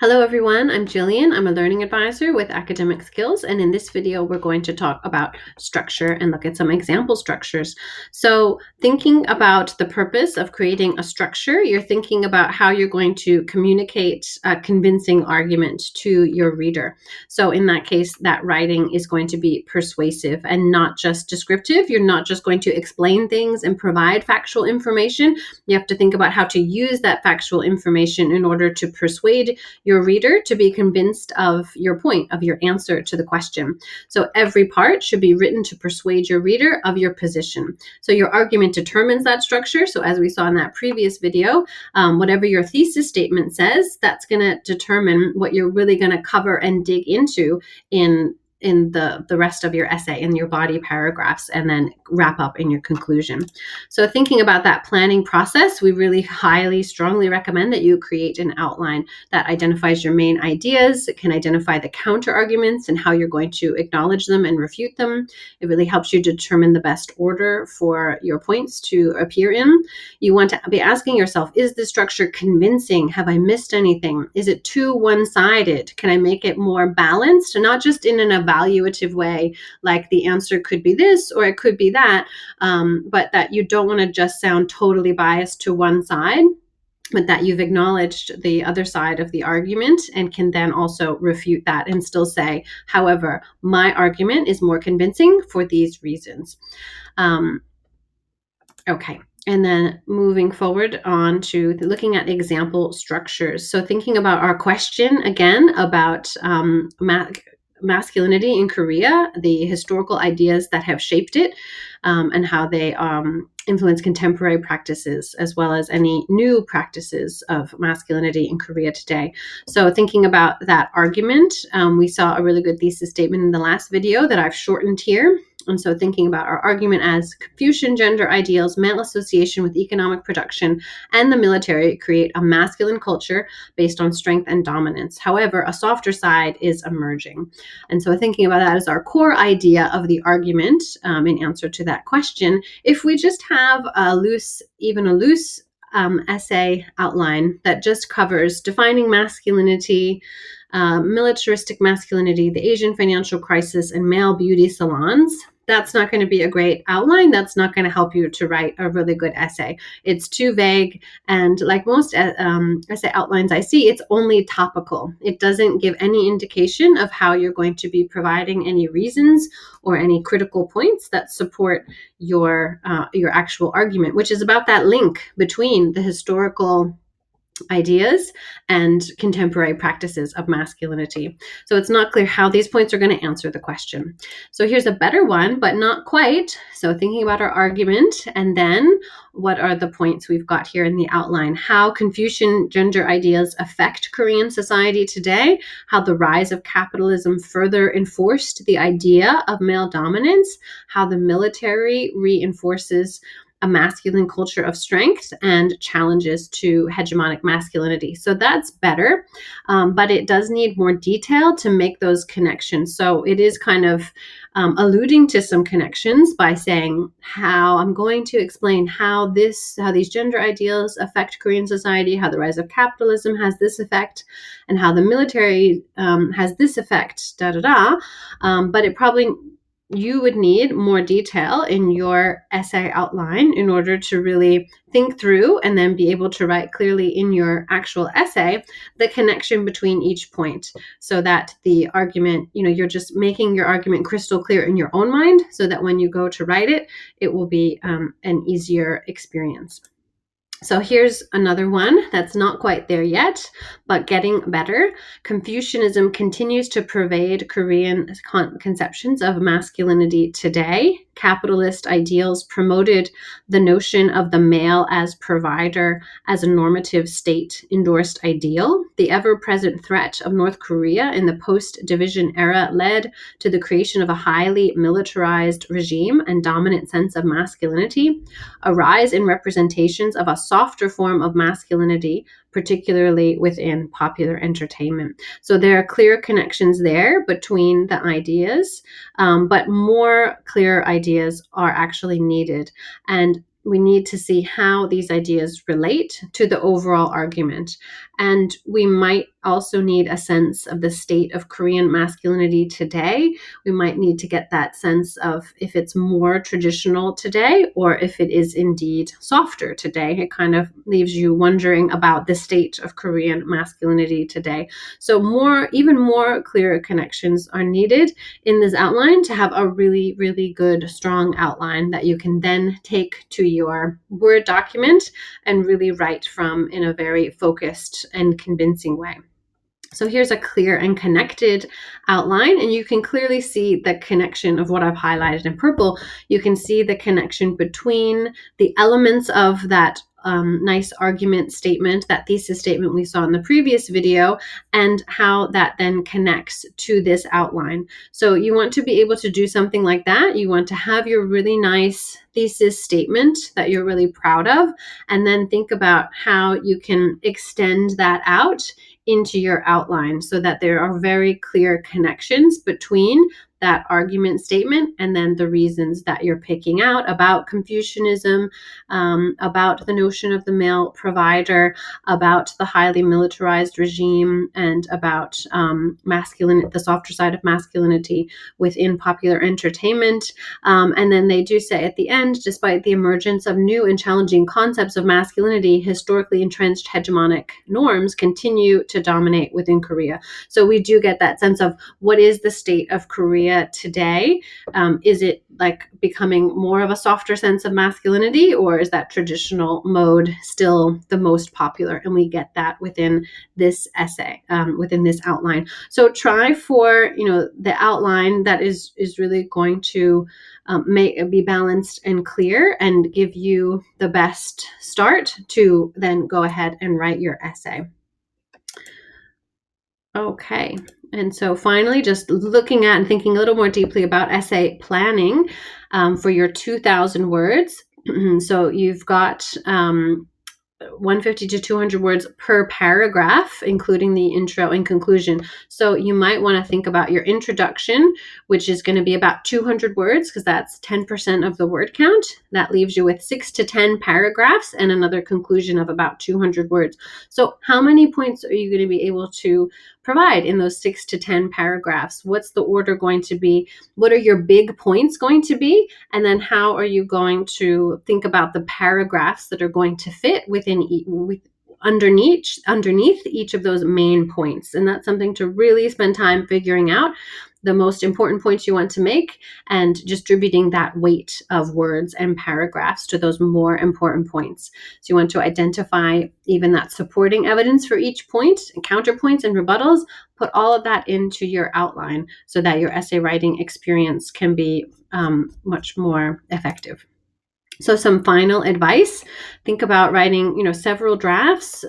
Hello everyone, I'm Jillian. I'm a learning advisor with Academic Skills, and in this video we're going to talk about structure and look at some example structures. So thinking about the purpose of creating a structure, you're thinking about how you're going to communicate a convincing argument to your reader. So in that case, that writing is going to be persuasive and not just descriptive. You're not just going to explain things and provide factual information. You have to think about how to use that factual information in order to persuade your reader to be convinced of your point, of your answer to the question. So every part should be written to persuade your reader of your position. So your argument determines that structure. So as we saw in that previous video, whatever your thesis statement says, that's going to determine what you're really going to cover and dig into in the rest of your essay, in your body paragraphs, and then wrap up in your conclusion. So thinking about that planning process, we really highly, strongly recommend that you create an outline that identifies your main ideas. It can identify the counter arguments and how you're going to acknowledge them and refute them. It really helps you determine the best order for your points to appear in. You want to be asking yourself, is this structure convincing? Have I missed anything? Is it too one-sided? Can I make it more balanced? Not just in an evaluative way, like the answer could be this or it could be that, but that you don't want to just sound totally biased to one side, but that you've acknowledged the other side of the argument and can then also refute that and still say, however, my argument is more convincing for these reasons. Okay. And then moving forward on to looking at example structures. So thinking about our question again about masculinity in Korea, the historical ideas that have shaped it, and how they influence contemporary practices, as well as any new practices of masculinity in Korea today. So thinking about that argument, we saw a really good thesis statement in the last video that I've shortened here. And so thinking about our argument as Confucian gender ideals, male association with economic production, and the military create a masculine culture based on strength and dominance. However, a softer side is emerging. And so thinking about that as our core idea of the argument in answer to that question, if we just have a loose essay outline that just covers defining masculinity, militaristic masculinity, the Asian financial crisis, and male beauty salons, that's not going to be a great outline. That's not going to help you to write a really good essay. It's too vague. And like most essay outlines I see, it's only topical. It doesn't give any indication of how you're going to be providing any reasons or any critical points that support your actual argument, which is about that link between the historical ideas and contemporary practices of masculinity. So it's not clear how these points are going to answer the question. So here's a better one, but not quite. So thinking about our argument, and then what are the points we've got here in the outline? How Confucian gender ideas affect Korean society today, how the rise of capitalism further enforced the idea of male dominance, how the military reinforces a masculine culture of strength and challenges to hegemonic masculinity. So that's better, but it does need more detail to make those connections. So it is kind of alluding to some connections by saying how I'm going to explain how these gender ideals affect Korean society, how the rise of capitalism has this effect, and how the military has this effect, but it probably you would need more detail in your essay outline in order to really think through and then be able to write clearly in your actual essay the connection between each point, so that the argument, you're just making your argument crystal clear in your own mind, so that when you go to write it, it will be an easier experience. So here's another one that's not quite there yet, but getting better. Confucianism continues to pervade Korean conceptions of masculinity today. Capitalist ideals promoted the notion of the male as provider as a normative state-endorsed ideal. The ever-present threat of North Korea in the post-division era led to the creation of a highly militarized regime and dominant sense of masculinity. A rise in representations of a softer form of masculinity, particularly within popular entertainment. So there are clear connections there between the ideas, but more clear ideas are actually needed. And we need to see how these ideas relate to the overall argument. And we might also need a sense of the state of Korean masculinity today. We might need to get that sense of if it's more traditional today or if it is indeed softer today. It kind of leaves you wondering about the state of Korean masculinity today. So even more clear connections are needed in this outline to have a really, really good, strong outline that you can then take to your Word document and really write from in a very focused and convincing way. So here's a clear and connected outline, and you can clearly see the connection of what I've highlighted in purple. You can see the connection between the elements of that nice argument statement, that thesis statement we saw in the previous video, and how that then connects to this outline. So you want to be able to do something like that. You want to have your really nice thesis statement that you're really proud of, and then think about how you can extend that out into your outline so that there are very clear connections between that argument statement and then the reasons that you're picking out about Confucianism, about the notion of the male provider, about the highly militarized regime, and about the softer side of masculinity within popular entertainment. And then they do say at the end, despite the emergence of new and challenging concepts of masculinity, historically entrenched hegemonic norms continue to dominate within Korea. So we do get that sense of what is the state of Korea today? Is it like becoming more of a softer sense of masculinity, or is that traditional mode still the most popular? And we get that within this essay, within this outline. So try for the outline that is really going to be balanced and clear and give you the best start to then go ahead and write your essay. Okay. And so finally, just looking at and thinking a little more deeply about essay planning for your 2,000 words. So you've got 150 to 200 words per paragraph, including the intro and conclusion. So you might want to think about your introduction, which is going to be about 200 words because that's 10% of the word count. That leaves you with 6 to 10 paragraphs and another conclusion of about 200 words. So how many points are you going to be able to provide in those 6 to 10 paragraphs? What's the order going to be? What are your big points going to be? And then how are you going to think about the paragraphs that are going to fit underneath each of those main points? And that's something to really spend time figuring out, the most important points you want to make, and distributing that weight of words and paragraphs to those more important points. So you want to identify even that supporting evidence for each point, and counterpoints and rebuttals. Put all of that into your outline so that your essay writing experience can be much more effective. So some final advice: think about writing, several drafts.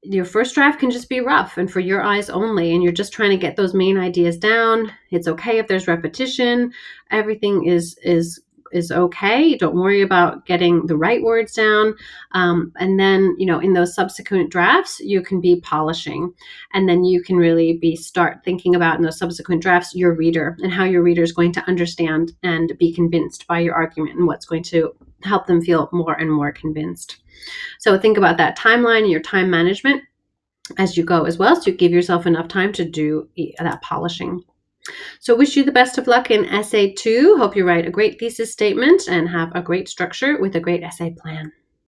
Your first draft can just be rough and for your eyes only, and you're just trying to get those main ideas down. It's okay if there's repetition. Everything is okay. Don't worry about getting the right words down. And then, in those subsequent drafts, you can be polishing. And then you can really start thinking about in those subsequent drafts, your reader and how your reader is going to understand and be convinced by your argument and what's going to help them feel more and more convinced. So think about that timeline and your time management as you go as well, so you give yourself enough time to do that polishing. So wish you the best of luck in essay 2. Hope you write a great thesis statement and have a great structure with a great essay plan.